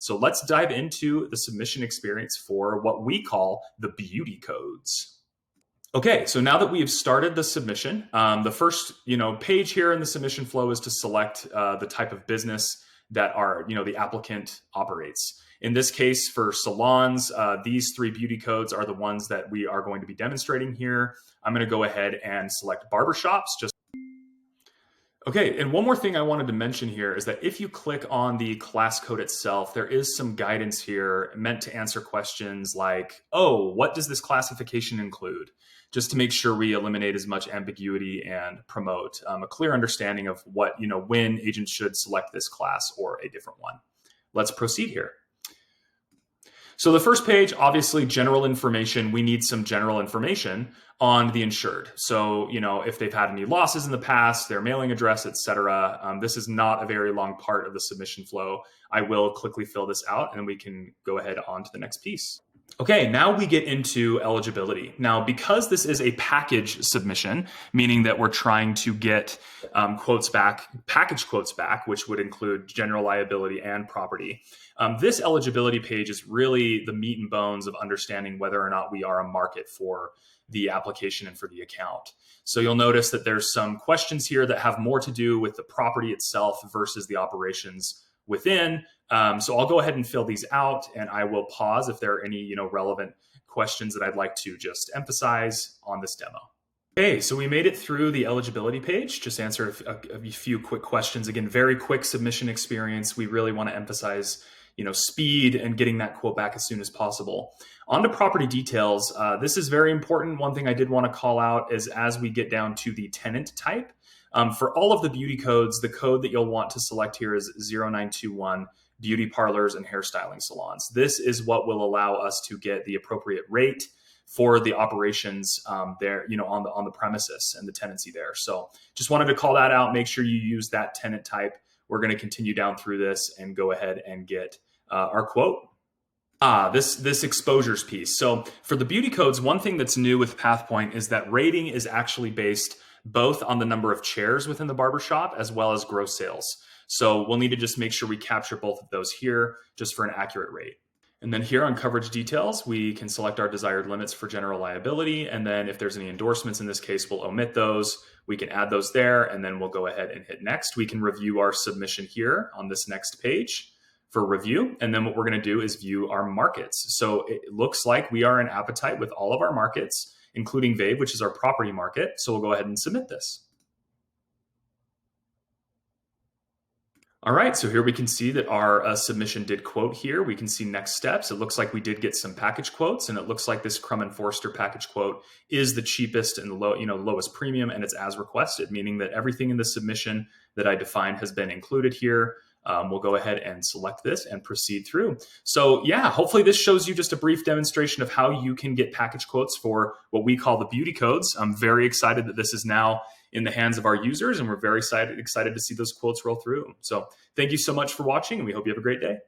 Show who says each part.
Speaker 1: So let's dive into the submission experience for what we call the beauty codes. Okay, so now that we have started the submission, the first page here in the submission flow is to select the type of business that the applicant operates. In this case, for salons, these 3 beauty codes are the ones that we are going to be demonstrating here. I'm going to go ahead and select barbershops. Okay, and one more thing I wanted to mention here is that if you click on the class code itself, there is some guidance here meant to answer questions like, oh, what does this classification include? Just to make sure we eliminate as much ambiguity and promote a clear understanding of what, when agents should select this class or a different one. Let's proceed here. So the first page, obviously general information. We need some general information on the insured. So, if they've had any losses in the past, their mailing address, etc. This is not a very long part of the submission flow. I will quickly fill this out and we can go ahead on to the next piece. Okay, now we get into eligibility. Now, because this is a package submission, meaning that we're trying to get package quotes back, which would include general liability and property. This eligibility page is really the meat and bones of understanding whether or not we are a market for the application and for the account. So you'll notice that there's some questions here that have more to do with the property itself versus the operations within. So I'll go ahead and fill these out, and I will pause if there are any relevant questions that I'd like to just emphasize on this demo. Okay, so we made it through the eligibility page. Just answer a few quick questions. Again, very quick submission experience. We really want to emphasize speed and getting that quote back as soon as possible. On to property details. This is very important. One thing I did want to call out is as we get down to the tenant type, for all of the beauty codes, the code that you'll want to select here is 0921 beauty parlors and hairstyling salons. This is what will allow us to get the appropriate rate for the operations there, on the premises and the tenancy there. So just wanted to call that out. Make sure you use that tenant type. We're going to continue down through this and go ahead and get our quote. This exposures piece. So for the beauty codes, one thing that's new with PathPoint is that rating is actually based both on the number of chairs within the barbershop as well as gross sales. So we'll need to just make sure we capture both of those here just for an accurate rate. And then here on coverage details, we can select our desired limits for general liability. And then if there's any endorsements in this case, we'll omit those. We can add those there, and then we'll go ahead and hit next. We can review our submission here on this next page for review. And then what we're going to do is view our markets. So it looks like we are in appetite with all of our markets, including VAVE, which is our property market. So we'll go ahead and submit this. All right, so here we can see that our submission did quote here. We can see next steps. It looks like we did get some package quotes, and it looks like this Crum & Forster package quote is the cheapest and lowest premium, and it's as requested, meaning that everything in the submission that I defined has been included here. We'll go ahead and select this and proceed through. So yeah, hopefully this shows you just a brief demonstration of how you can get package quotes for what we call the beauty codes. I'm very excited that this is now in the hands of our users, and we're very excited to see those quotes roll through. So thank you so much for watching, and we hope you have a great day.